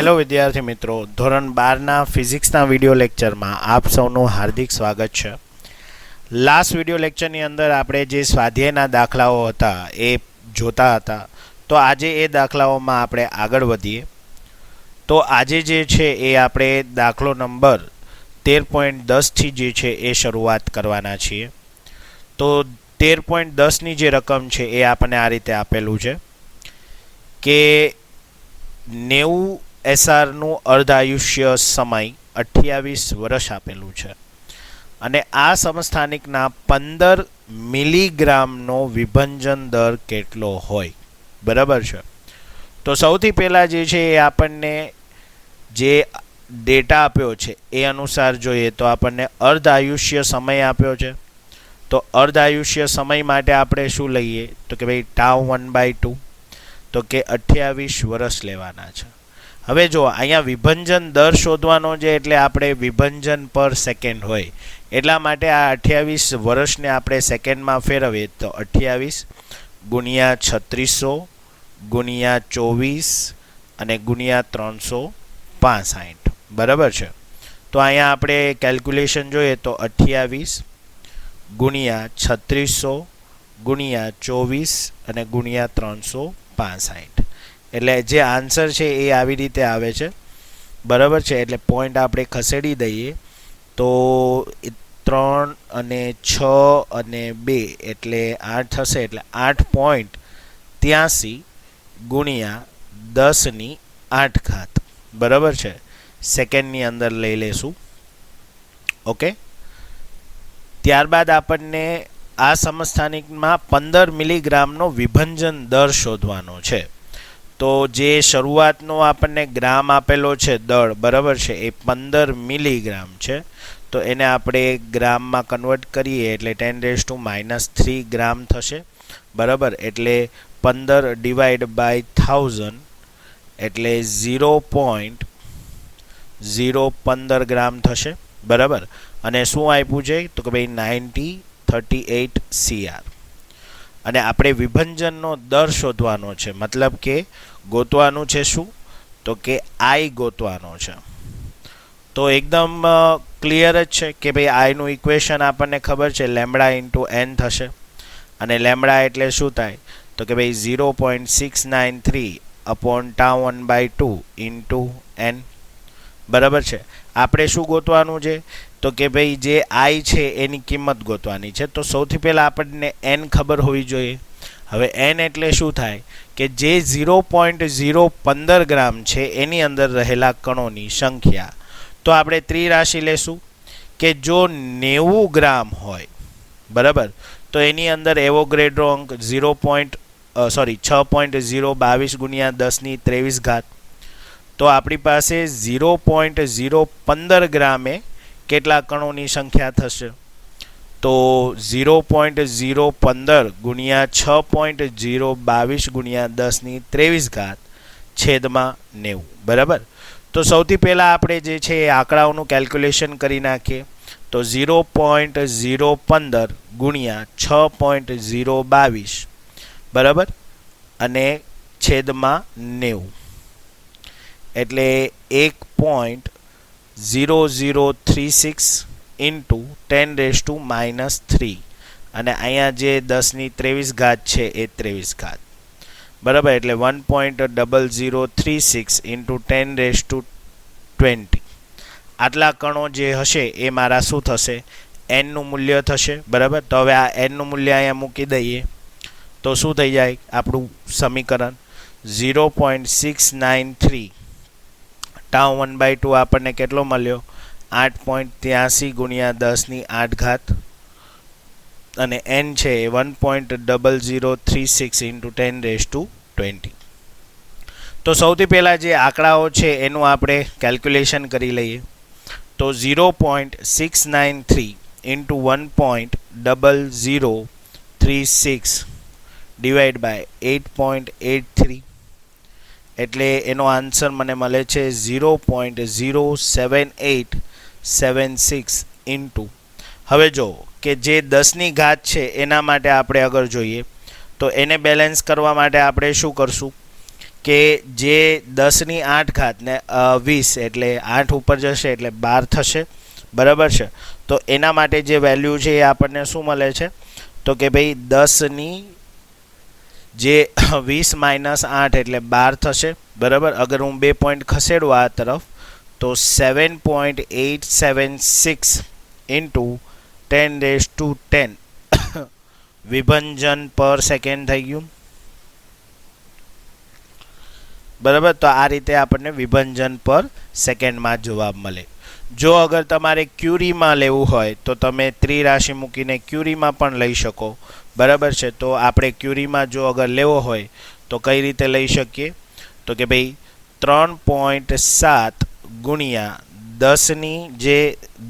Hello વિદ્યાર્થી મિત્રો, ધોરણ 12ના ફિઝિક્સના વિડિયો લેક્ચરમાં આપ સૌનું હાર્દિક સ્વાગત છે. લાસ્ટ વિડિયો લેક્ચરની અંદર આપણે જે સ્વાધ્યાયના દાખલાઓ હતા એ જોતા હતા. તો આજે એ દાખલાઓમાં આપણે આગળ વધીએ. તો આજે જે છે એ આપણે દાખલો નંબર 13.10 થી જે છે એ શરૂઆત કરવાના છીએ. તો 13.10ની જે રકમ છે એ આપણને આ રીતે આપેલું છે કે 90 SRનું અર્ધાયુષ્ય સમય 28 વર્ષ આપેલું છે અને આ સમસ્થાનિકના 15 મિલીગ્રામનો વિભંજન દર કેટલો હોય, બરાબર છે. તો સૌથી પહેલાં જે છે એ આપણને જે ડેટા આપ્યો છે એ અનુસાર જોઈએ તો આપણને અર્ધાયુષ્ય સમય આપ્યો છે. તો અર્ધાયુષ્ય સમય માટે આપણે શું લઈએ તો કે ભાઈ τ1/2, તો કે 28 વર્ષ લેવાના છે. હવે જો અહીંયા વિભંજન દર શોધવાનો છે એટલે આપણે વિભંજન પર સેકન્ડ હોય એટલા માટે આ 28 વર્ષને આપણે સેકન્ડમાં ફેરવીએ તો 28 ગુણ્યા 3600 ગુણ્યા 24 અને ગુણ્યા 365, બરાબર છે. તો અહીંયા આપણે કેલ્ક્યુલેશન જોઈએ તો 28 ગુણ્યા 3600 ગુણ્યા 24 અને ગુણ્યા 365, એટલે જે આન્સર છે એ આવી રીતે આવે છે, બરાબર છે. એટલે પોઈન્ટ આપણે ખસેડી દઈએ તો 3 અને 6 અને 2 એટલે 8 થશે, એટલે 8.83 ગુણ્યા 10⁸, બરાબર છે. સેકન્ડની અંદર લઈ લેશું. ઓકે, ત્યારબાદ આપણને આ સમસ્થાનિકમાં 15 મિલીગ્રામનો વિભંજન દર શોધવાનો છે. તો જે શરૂઆતનો આપણને ગ્રામ આપેલો છે દળ, બરાબર છે, એ 15 મિલીગ્રામ છે. તો એને આપણે ગ્રામમાં કન્વર્ટ કરીએ એટલે 10⁻³ ગ્રામ થશે, બરાબર. એટલે 15 / 1000 એટલે 0.015 ગ્રામ થશે, બરાબર. અને શું આપ્યું છે તો કે ભાઈ 9038 CR. અને આપણે વિભંજનનો દર શોધવાનો છે, મતલબ કે ગોતવાનું છે શું તો કે I ગોતવાનો છે. તો એકદમ ક્લિયર જ છે કે ભાઈ આઈનું ઇક્વેશન આપણને ખબર છે, λ × n થશે. અને λ એટલે શું થાય તો કે ભાઈ 0.693 τ1/2 × n, બરાબર છે. આપણે શું ગોતવાનું છે તો કે ભાઈ જે I છે એની કિંમત ગોતવાની છે. તો સૌથી પહેલાં આપણને n ખબર હોવી જોઈએ. હવે n એટલે શું થાય કે જે 0.015 ગ્રામ છે એની અંદર રહેલા કણોની સંખ્યા. તો આપણે ત્રિરાશિ લેશું કે જો 90 ગ્રામ હોય, બરાબર, તો એની અંદર એવોગ્રેડ્રો અંક 6.022 ગુણ્યા 10⁻23. તો આપણી પાસે 0.015 ગ્રામે કેટલા કણોની સંખ્યા થશે તો 0.015 ગુણ્યા 6.022 ગુણ્યા 10⁻23 /90, બરાબર. તો સૌથી પહેલાં આપણે જે છે એ આંકડાઓનું કેલ્ક્યુલેશન કરી નાખીએ. તો 0.015 ગુણ્યા 6.022, બરાબર, અને /90 એટલે 1.0036 × 10⁻³ અને અહીંયા જે 10⁻23 છે એ 23, બરાબર. એટલે 1.0036 × 10⁻20 આટલા કણો જે હશે એ મારા શું થશે, એનનું મૂલ્ય થશે, બરાબર. તો હવે આ એનનું મૂલ્ય અહીંયા મૂકી દઈએ તો શું થઈ જાય આપણું સમીકરણ 0.693 τ1/2 આપણને કેટલો મળ્યો 8.83 ગુણ્યા 10⁸, અને n છે 1.0036 × 10⁻20. તો સૌથી પહેલાં જે આંકડાઓ છે એનું આપણે કેલ્ક્યુલેશન કરી લઈએ. તો 0.693 × 1.0036 / 8.83 એટલે એનો આન્સર મને મળે છે 0.07876 × હવે જો કે જે 10⁻, છે એના માટે આપણે અગર જોઈએ તો એને બેલેન્સ કરવા માટે આપણે શું કરશું કે જે 10ની 8 ઘાત ને 20 એટલે 8 ઉપર જશે એટલે 12 થશે, બરાબર છે. તો એના માટે જે વેલ્યુ છે એ આપણને શું મળે છે, તો કે ભાઈ 10ની જે 20 માઇનસ 8 એટલે 12 થશે, બરાબર. અગર હું 2 પોઈન્ટ ખસેડું આ તરફ તો 7.876 ઇન્ટુ 10⁻10 વિભંજન પર સેકન્ડ થઈ ગયું, બરાબર. તો આ રીતે આપણને વિભંજન પર સેકન્ડમાં જવાબ મળે. જો અગર તમારે ક્યુરીમાં લેવું હોય તો તમે ત્રિરાશિ મૂકીને ક્યુરીમાં પણ લઈ શકો, બરાબર છે. તો આપણે ક્યુરીમાં જો અગર લેવો હોય તો કઈ રીતે લઈ શકીએ, તો કે ભાઈ 3.7 ગુણ્યા 10ની જે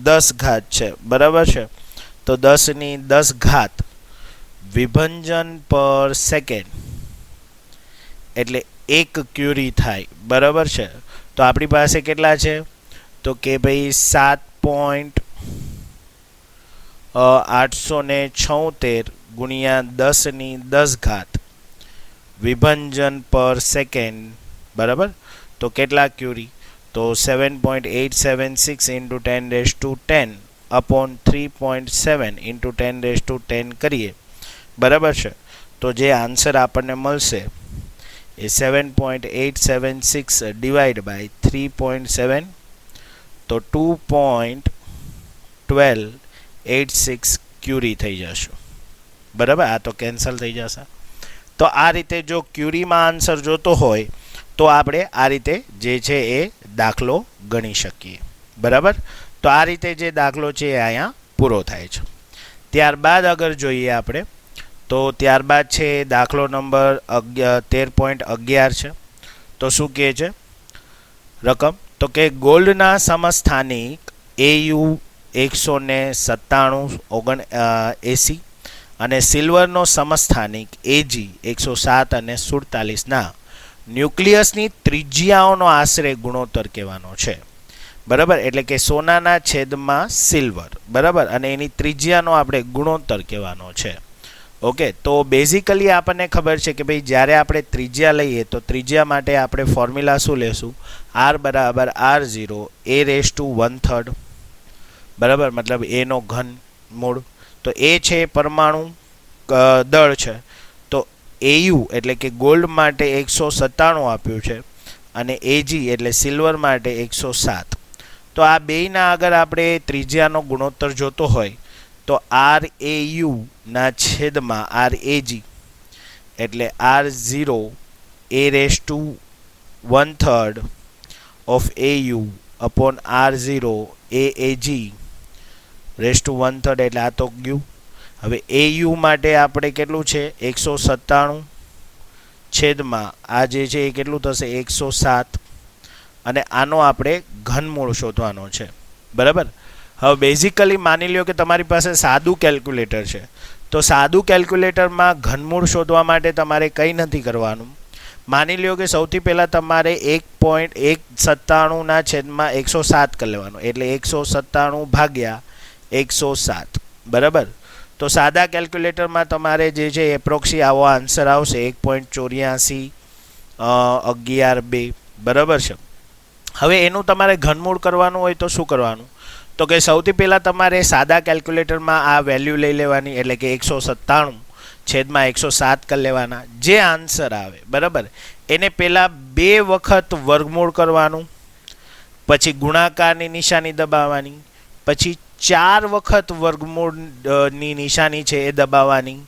10 ઘાત છે, બરાબર છે. તો 10ની 10 ઘાત વિભંજન પર સેકન્ડ એટલે 1 ક્યુરી થાય, બરાબર છે. તો આપણી પાસે કેટલા છે, તો કે ભાઈ 7.876 ગુણ્યા 10ની 10 ઘાત વિભંજન પર સેકન્ડ, બરાબર. તો કેટલા ક્યુરી, તો 7.876 ઇન્ટુ 10⁻10 અપોન 3.7 ઇન્ટુ 10⁻10 કરીએ, બરાબર છે. તો જે આન્સર આપણને મળશે એ 7.876 ડિવાઈડ બાય 3.7 તો 2.1286 ક્યુરી થઈ જશે, બરાબર. આ તો કેન્સલ થઈ જશે. તો આ રીતે જો ક્યુરીમાં આન્સર જોતો હોય તો આપણે આ રીતે જે છે એ દાખલો ગણી શકીએ, બરાબર. તો આ રીતે જે દાખલો છે એ અહીંયા પૂરો થાય છે. ત્યારબાદ અગર જોઈએ આપણે તો ત્યારબાદ છે દાખલો નંબર 13.11 છે. તો શું કહે છે રકમ, તો કે ગોલ્ડના સમસ્થાનિક AU 197.80 અને સિલ્વરનો સમસ્થાનિક AG 107 અને 47ના ન્યુક્લિયસની ત્રિજ્યાઓનો આશરે ગુણોત્તર કહેવાનો છે, બરાબર. એટલે કે સોનાના છેદમાં સિલ્વર, બરાબર, અને એની ત્રિજ્યાનો આપણે ગુણોત્તર કહેવાનો છે. ઓકે. તો બેઝિકલી આપણને ખબર છે કે ભાઈ જ્યારે આપણે ત્રિજ્યા લઈએ તો ત્રિજ્યા માટે આપણે ફોર્મ્યુલા શું લેશું, R બરાબર R0 a⁻1/3, બરાબર, મતલબ એનો ઘન મૂળ. તો એ છે પરમાણુ દળ છે. તો AU એટલે કે ગોલ્ડ માટે 197 આપ્યું છે અને AG એટલે સિલ્વર માટે 107. તો આ બેયના આગળ આપણે ત્રિજ્યાનો ગુણોત્તર જોતો હોય તો RAU ના છેદમાં RAG એટલે R0 a⁻1/3 of AU upon R0 AAG (1/3) એટલે આ તો ગયું. હવે AU માટે આપણે કેટલું છે 197 છેદમાં આ જે છે એ કેટલું થશે 107 અને આનો આપણે ઘનમૂળ શોધવાનો છે, બરાબર. હવે બેઝિકલી માની લ્યો કે તમારી પાસે સાદું કેલ્ક્યુલેટર છે તો સાદું કેલ્ક્યુલેટરમાં ઘનમૂળ શોધવા માટે તમારે કંઈ નથી કરવાનું. માની લ્યો કે સૌથી પહેલાં તમારે 1.197 ના છેદમાં 107 કરી લેવાનું એટલે 197 ભાગ્યા 107, બરાબર. તો સાદા કેલ્ક્યુલેટરમાં તમારે જે છે એપ્રોક્સી આવો આન્સર આવશે 1.841112, બરાબર છે. હવે એનું તમારે ઘનમૂળ કરવાનું હોય તો શું કરવાનું, તો કે સૌથી પહેલાં તમારે સાદા કેલ્ક્યુલેટરમાં આ વેલ્યુ લઈ લેવાની એટલે કે 197 છેદમાં 107 કરી લેવાના. જે આન્સર આવે, બરાબર, એને પહેલાં 2 વખત વર્ગમૂળ કરવાનું, પછી ગુણાકારની નિશાની દબાવવાની, પછી 4 વખત વર્ગમૂળની નિશાની છે એ દબાવવાની,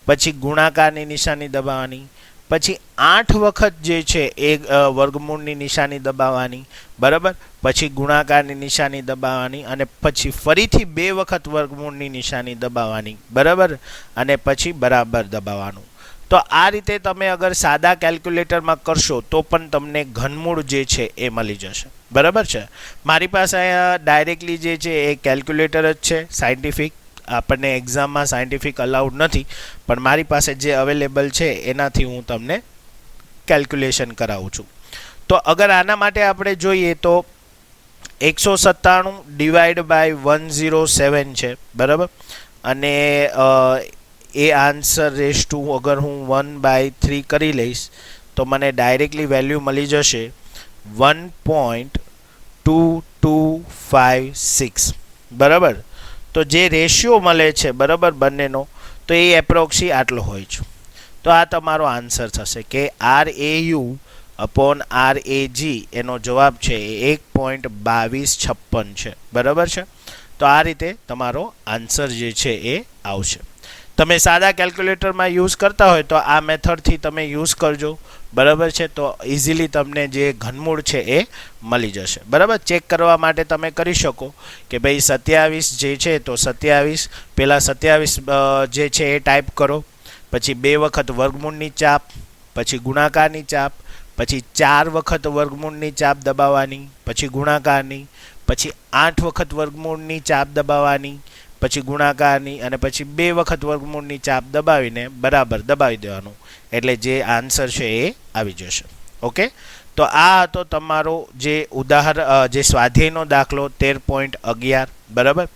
પછી ગુણાકારની નિશાની દબાવવાની, પછી 8 વખત જે છે એ વર્ગમૂળની નિશાની દબાવવાની, બરાબર, પછી ગુણાકારની નિશાની દબાવવાની અને પછી ફરીથી 2 વખત વર્ગમૂળની નિશાની દબાવવાની, બરાબર, અને પછી બરાબર દબાવવાનું. તો આ રીતે તમે અગર સાદા કેલ્ક્યુલેટરમાં કરશો તો પણ તમને ઘનમૂળ જે છે એ મળી જશે, બરાબર છે. મારી પાસે અહીંયા ડાયરેક્ટલી જે છે એ કેલ્ક્યુલેટર જ છે સાયન્ટિફિક. આપણને એક્ઝામમાં સાયન્ટિફિક અલાઉડ નથી પણ મારી પાસે જે અવેલેબલ છે એનાથી હું તમને કેલ્ક્યુલેશન કરાવું છું. તો અગર આના માટે આપણે જોઈએ તો 197 ડિવાઈડ બાય 107 છે, બરાબર, અને એ આન્સર રેસ ટુ અગર હું 1/3 કરી લઈશ તો મને ડાયરેક્ટલી વેલ્યુ મળી જશે 1.2256. બરાબર. તો જે રેશિયો મળે છે બરાબર બંનેનો, તો એ એપ્રોક્સી આટલો હોય છે. તો આ તમારો આન્સર થશે કે RAU અપોન RAG એનો જવાબ છે એ 1.2256 છે. બરાબર છે. તો આ રીતે તમારો આન્સર જે છે એ આવશે. તમે સાદા કેલ્ક્યુલેટરમાં યુઝ કરતા હોય તો આ મેથડથી તમે યુઝ કરજો. બરાબર છે. તો ઇઝીલી તમને જે ઘનમૂળ છે એ મળી જશે. બરાબર. ચેક કરવા માટે તમે કરી શકો કે ભાઈ 27 જે છે તો 27 પહેલાં 27 જે છે એ ટાઈપ કરો, પછી 2 વખત વર્ગમૂળની ચાપ, પછી ગુણાકારની ચાપ, પછી 4 વખત વર્ગમૂળની ચાપ દબાવવાની, પછી ગુણાકારની, પછી 8 વખત વર્ગમૂળની ચાપ દબાવવાની, પછી ગુણાકારની, અને પછી 2 વખત વર્ગમૂળની ચાપ દબાવીને બરાબર દબાવી દેવાનું. એટલે જે આન્સર છે એ આવી જશે. ઓકે. તો આ હતો તમારો જે જે સ્વાધ્યાયનો દાખલો 13.11. બરાબર.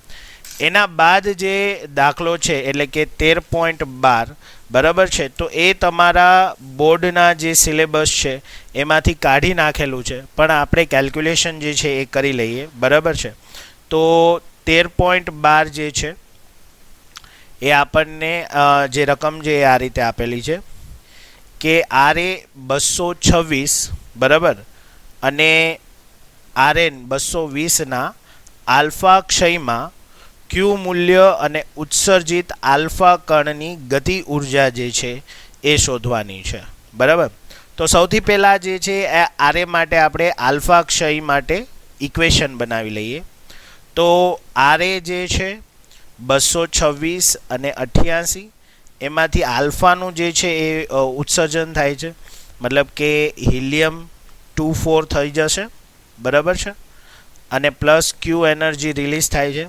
એના બાદ જે દાખલો છે એટલે કે 13.12. બરાબર છે. તો એ તમારા બોર્ડના જે સિલેબસ છે એમાંથી કાઢી નાખેલું છે, પણ આપણે કેલ્ક્યુલેશન જે છે એ કરી લઈએ. બરાબર છે. તો 13.12 જે છે એ આપણને જે રકમ છે એ આ રીતે આપેલી છે કે RA 226 બરાબર અને RN 220 આલ્ફા ક્ષયમાં ક્યુ મૂલ્ય અને ઉત્સર્જિત આલ્ફા કણની ગતિ ઉર્જા જે છે એ શોધવાની છે. બરાબર. તો સૌથી પહેલાં જે છે RA માટે આપણે આલ્ફા ક્ષય માટે ઇક્વેશન બનાવી લઈએ. તો RA જે છે 226 અને 88, એમાંથી આલ્ફાનું જે છે એ ઉત્સર્જન થાય છે, મતલબ કે હિલિયમ 24 થઈ જશે. બરાબર છે. અને પ્લસ ક્યુ એનર્જી રિલીઝ થાય છે.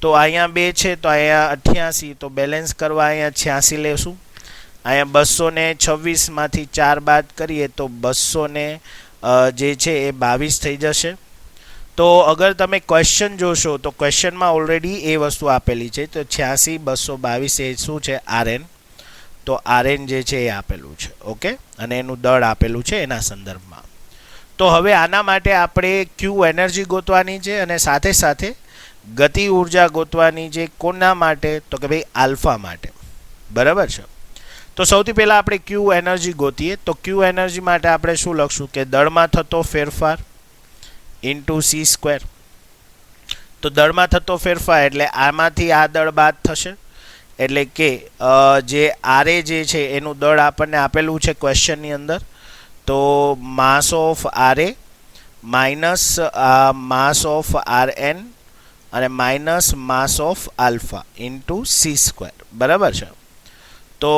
તો અહીંયા 2 છે તો અહીંયા 88, તો બેલેન્સ કરવા અહીંયા 86 લેશું. અહીંયા 226 માંથી 4 બાદ કરીએ તો 200 જે છે એ 22 થઈ જશે. તો અગર તમે ક્વેશ્ચન જોશો તો ક્વેશ્ચનમાં ઓલરેડી એ વસ્તુ આપેલી છે. તો 86 222 એ શું છે? RN. તો RN જે છે એ આપેલું છે. ઓકે. અને એનું દળ આપેલું છે એના સંદર્ભમાં. તો હવે આના માટે આપણે ક્યુ એનર્જી ગોતવાની છે અને સાથે સાથે ગતિ ઉર્જા ગોતવાની છે. કોના માટે? તો કે ભાઈ આલ્ફા માટે. બરાબર છે. તો સૌથી પહેલાં આપણે ક્યુ એનર્જી ગોતીએ. તો ક્યુ એનર્જી માટે આપણે શું લખશું કે દળમાં થતો ફેરફાર ઇન્ટુ c². તો દળમાં થતો ફેરફાર એટલે આમાંથી આ દળ બાદ થશે. એટલે કે જે RA જે છે એનું દળ આપણને આપેલું છે ક્વેશ્ચનની અંદર. તો માસ of RA minus mass of RN અને minus mass of alpha into c². બરાબર છે. તો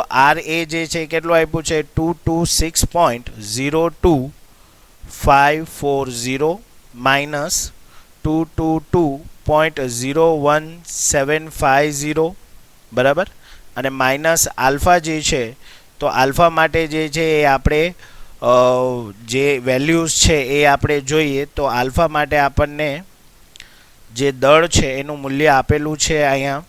RA જે છે કેટલું આપ્યું છે? 226.02540 માઇનસ 222.01750. બરાબર. અને માઇનસ આલ્ફા જે છે તો આલ્ફા માટે જે છે એ આપણે જે વેલ્યુઝ છે એ આપણે જોઈએ. તો આલ્ફા માટે આપણને જે દળ છે એનું મૂલ્ય આપેલું છે અહીંયા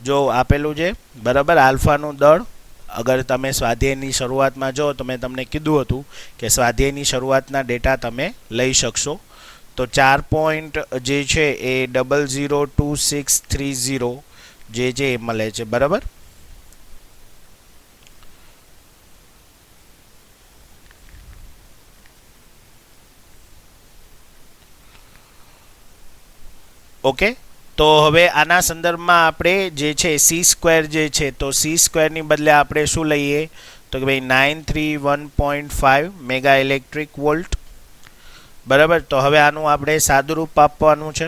જો આપેલું છે. બરાબર. આલ્ફાનું દળ અગર તમે સ્વાધ્યાયની શરૂઆતમાં જો તો મેં તમને કીધું હતું કે સ્વાધ્યાયની શરૂઆતના ડેટા તમે લઈ શકશો. તો 4 જે છે એ 002630 જે છે એ મળે છે. બરાબર. ઓકે. તો હવે આના સંદર્ભમાં આપણે જે છે c² જે છે તો c² ની બદલે આપણે શું લઈએ તો કે ભાઈ 931.5 મેગા ઇલેક્ટ્રિક વોલ્ટ. બરાબર. તો હવે આનું આપણે સાદુરૂપ આપવાનું છે.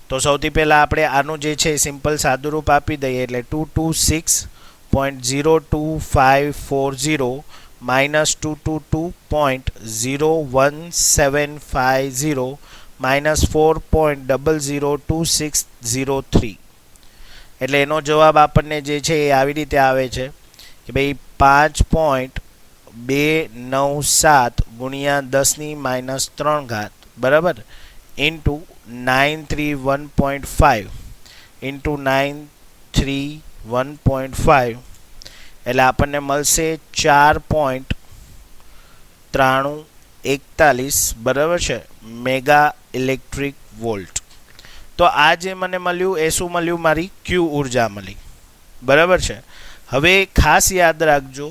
તો સૌથી પહેલાં આપણે આનું જે છે સિમ્પલ સાદુરૂપ આપી દઈએ. એટલે 226.02540 માઇનસ 222.01750 માઇનસ 4.002603. એટલે એનો જવાબ આપણને જે છે એ આવી રીતે આવે છે કે ભાઈ 5.297 ગુણ્યા 10⁻³ બરાબર ઇન્ટુ 931.5 ઇન્ટુ 931 1.5 એટલે આપણને મળશે 4.9341 બરાબર છે મેગા ઇલેક્ટ્રિક વોલ્ટ. તો આ જે મને મળ્યું એ શું મળ્યું? મારી ક્યુ ઉર્જા મળી. બરાબર છે. હવે ખાસ યાદ રાખજો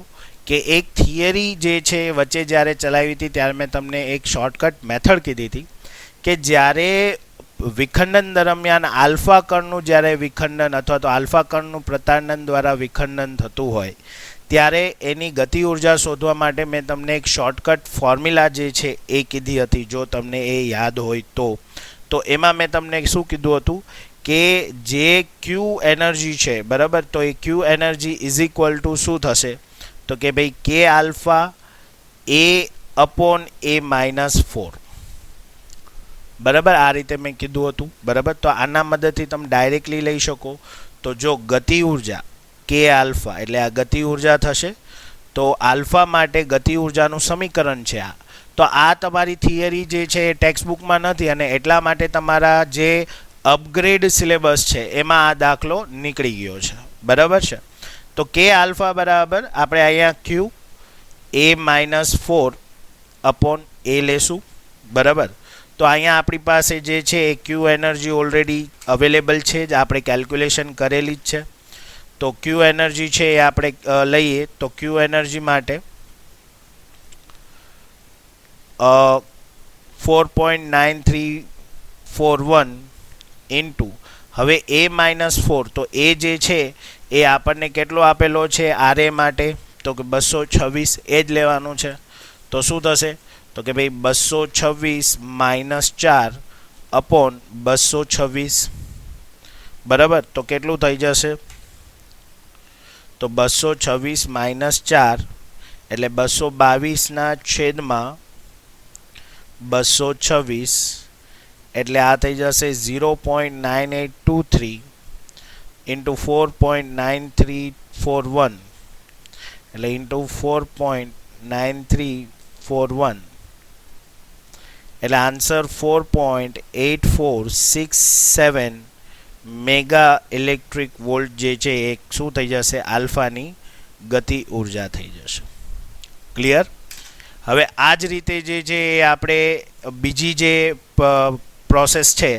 કે એક થિયરી જે છે વચ્ચે જ્યારે ચલાવી હતી ત્યારે મેં તમને એક શોર્ટકટ મેથડ કીધી હતી કે જ્યારે વિખંડન દરમિયાન આલ્ફા કણનું જ્યારે વિખંડન અથવા તો આલ્ફા કણનું પ્રતાડન દ્વારા વિખંડન થતું હોય ત્યારે એની ગતિ ઉર્જા શોધવા માટે મેં તમને એક શોર્ટકટ ફોર્મ્યુલા જે છે એ કીધી હતી. જો તમને એ યાદ હોય તો એમાં મેં તમને શું કીધું હતું કે જે ક્યુ એનર્જી છે બરાબર, તો એ ક્યુ એનર્જી ઇઝ ઇક્વલ ટુ શું થશે? તો કે ભાઈ કે આલ્ફા એ અપોન એ -4 બરાબર. આ રીતે મેં કીધું હતું બરાબર. તો આના મદદથી તમે ડાયરેક્ટલી લઈ શકો. તો જો ગતિ ઉર્જા કે આલ્ફા એટલે આ ગતિ ઉર્જા થશે. તો આલ્ફા માટે ગતિ ઉર્જાનું સમીકરણ છે આ. તો આ તમારી થિયરી જે છે એ ટેક્સ્ટબુકમાં નથી અને એટલા માટે તમારા જે અપગ્રેડ સિલેબસ છે એમાં આ દાખલો નીકળી ગયો છે બરાબર છે. તો કે આલ્ફા બરાબર આપણે અહીંયા ક્યુ એ -4 અપોન એ લેશું બરાબર. તો અહીંયા આપણી પાસે જે છે એ ક્યુ એનર્જી ઓલરેડી અવેલેબલ છે જ, આપણે કેલ્ક્યુલેશન કરેલી જ છે. તો ક્યુ એનર્જી છે એ આપણે લઈએ તો ક્યુ એનર્જી માટે 4.9341 ઇન્ટુ હવે એ -4 તો એ જે છે એ આપણને કેટલો આપેલો છે આર એ માટે? તો કે 226 એ જ લેવાનું છે. તો શું થશે? તો કે ભાઈ 226 - 4 અપોન 226 બરાબર. તો કેટલું થઈ જશે? તો 226 - 4 એટલે 222 ના છેદમાં 226 એટલે આ થઈ જશે 0.9823 ઇન્ટુ 4.9341 એટલે ઇન્ટુ 4.9341 એટલે આન્સર 4.8467 મેગા ઇલેક્ટ્રિક વોલ્ટ જે છે એ શું થઈ જશે? આલ્ફાની ગતિ ઉર્જા થઈ જશે. ક્લિયર? હવે આ જ રીતે જે છે એ આપણે બીજી જે પ્રોસેસ છે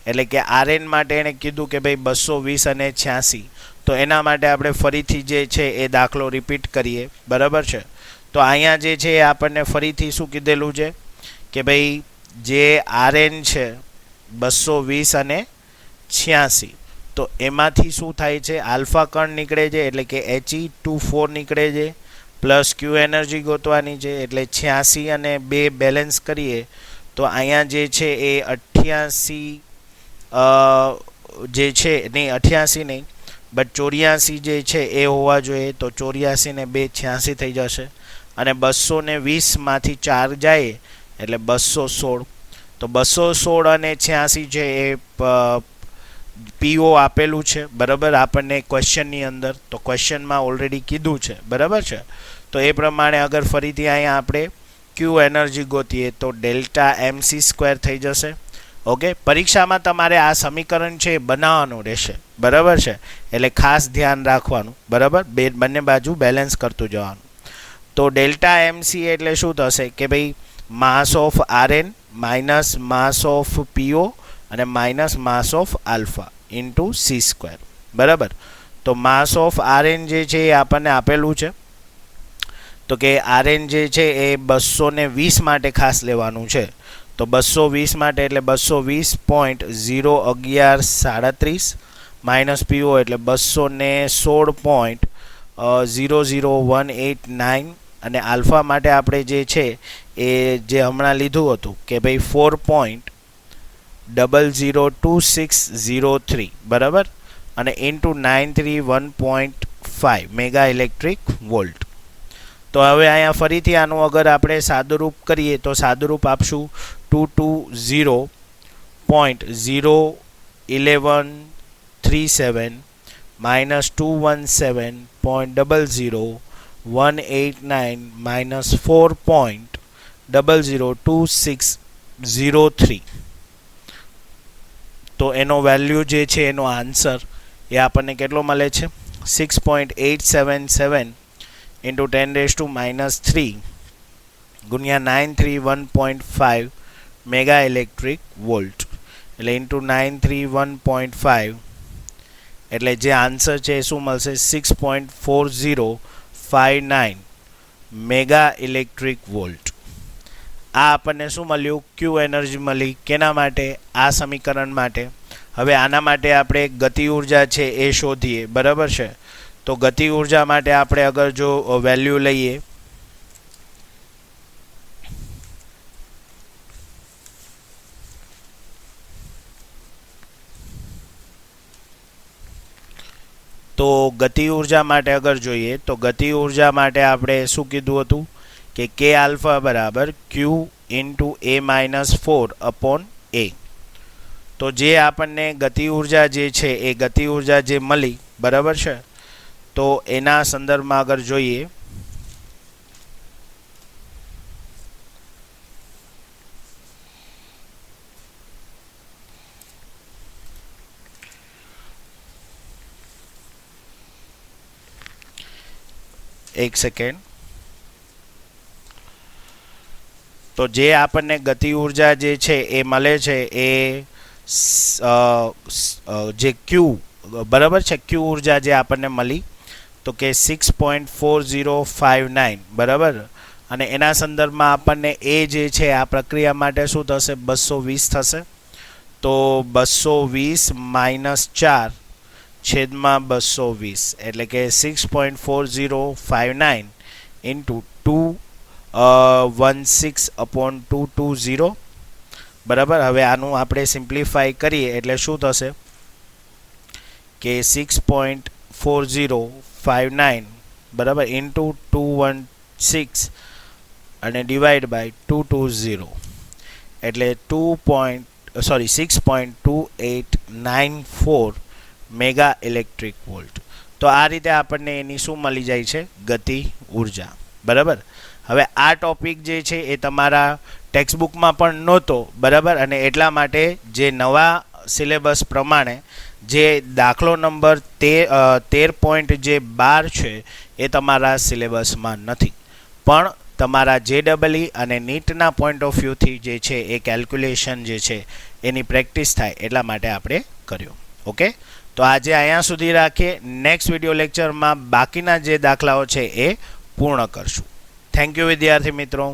એટલે કે આરએન માટે એણે કીધું કે ભાઈ 220 અને 86, તો એના માટે આપણે ફરીથી જે છે એ દાખલો રિપીટ કરીએ બરાબર છે. તો અહીંયા જે છે એ આપણને ફરીથી શું કીધેલું છે કે ભાઈ જે આરએન છે 220 અને 86, તો એમાંથી શું થાય છે? આલ્ફા કણ નીકળે છે એટલે કે He24 નીકળે છે પ્લસ ક્યુ એનર્જી ગોતવાની છે એટલે 86 અને 2 બેલેન્સ કરીએ તો અહીંયા જે છે એ 88 જે છે નહીં 88 નહીં બટ 84 જે છે એ હોવા જોઈએ. તો 84 ને 2 86 થઈ જશે અને 220 માંથી 4 જાય એટલે 216. તો 216 અને 86 છે એ પીઓ આપેલું છે બરાબર આપણને ક્વેશ્ચનની અંદર. તો ક્વેશ્ચનમાં ઓલરેડી કીધું છે બરાબર છે. તો એ પ્રમાણે અગર ફરીથી અહીંયા આપણે ક્યુ એનર્જી ગોતીએ તો ડેલ્ટા MC² થઈ જશે. ઓકે, પરીક્ષામાં તમારે આ સમીકરણ છે એ બનાવવાનું રહેશે બરાબર છે. એટલે ખાસ ધ્યાન રાખવાનું બરાબર, બંને બાજુ બેલેન્સ કરતું જવાનું. તો ડેલ્ટા MC એટલે શું થશે કે ભાઈ માસ of RN minus mass of પીઓ અને minus mass of alpha into C² બરાબર. તો માસ ઓફ આરએન જે છે એ આપણને આપેલું છે. તો કે આરએન જે છે એ 220 માટે ખાસ લેવાનું છે. તો 220 માટે એટલે 220.01137 માઇનસ પીઓ એટલે 216.00189 અને આલ્ફા માટે આપણે જે છે એ જે હમણાં લીધું હતું કે ભાઈ 4.002603 બરાબર અને ઇન્ટુ 931.5 મેગા ઇલેક્ટ્રિક વોલ્ટ. તો હવે અહીંયા ફરીથી આનું અગર આપણે સાદુરૂપ કરીએ તો સાદુરૂપ આપશું 220.01137 માઇનસ 217.00189 માઇનસ 4.002603. તો એનો વેલ્યુ જે છે એનો આન્સર એ આપણને કેટલો મળે છે? 6.877 into 10 raised to minus 3 ગુણ્યા 931.5 મેગા ઇલેક્ટ્રિક વોલ્ટ એટલે ઇન્ટુ 931.5 એટલે જે આન્સર છે એ શું મળશે 6.4059 મેગા ઇલેક્ટ્રિક વોલ્ટ. આ આપણને શું મળ્યું? ક્યુ એનર્જી મળી. કેના માટે? આ સમીકરણ માટે. હવે આના માટે આપણે ગતિ ઉર્જા છે એ શોધીએ, બરાબર છે? તો ગતિ ઉર્જા માટે આપણે અગર જો વેલ્યુ લઈએ તો ગતિ ઉર્જા માટે અગર જોઈએ તો ગતિ ઉર્જા માટે આપણે શું કીધું હતું કે કે આલ્ફા બરાબર ક્યુ ઇન્ટુ એ માઇનસ 4 અપોન એ. તો જે આપણને ગતિ ઉર્જા જે છે એ ગતિ ઉર્જા જે મળી, બરાબર છે? તો એના સંદર્ભમાં અગર જોઈએ એક સેકન્ડ. તો જે આપણને ગતિ ઉર્જા જે છે એ મળે છે એ જે ક્યુ, બરાબર છે, ક્યુ ઉર્જા જે આપણને મળી તો કે 6.4059, બરાબર. અને એના સંદર્ભમાં આપણને એ જે છે આ પ્રક્રિયા માટે શું થશે? 220 થશે. તો 220 માઇનસ 4 છેદમાં 220 એટલે કે 6.4059 ઇન્ટુ 216 અપોન 220, બરાબર. હવે આનું આપણે સિમ્પ્લિફાઈ કરીએ એટલે શું થશે કે 6.4059 બરાબર ઇન્ટુ 216 અને ડિવાઈડ બાય 220 એટલે 6.2894 મેગા ઇલેક્ટ્રિક વોલ્ટ. તો આ રીતે આપણને એની શું મળી જાય છે? ગતિ ઉર્જા, બરાબર. હવે આ ટોપિક જે છે એ તમારા ટેક્સ્ટબુકમાં પણ નહોતો, બરાબર. અને એટલા માટે જે નવા સિલેબસ પ્રમાણે જે દાખલો નંબર 13.12 છે એ તમારા સિલેબસમાં નથી, પણ તમારા JEE અને નીટના પોઈન્ટ ઓફ વ્યૂથી જે છે એ કેલ્ક્યુલેશન જે છે એની પ્રેક્ટિસ થાય એટલા માટે આપણે કર્યો. ઓકે, તો આજે અહીંયા સુધી રાખીએ. નેક્સ્ટ વિડીયો લેક્ચરમાં બાકીના જે દાખલાઓ છે એ પૂર્ણ કરશું. થેન્ક યુ વિદ્યાર્થી મિત્રો.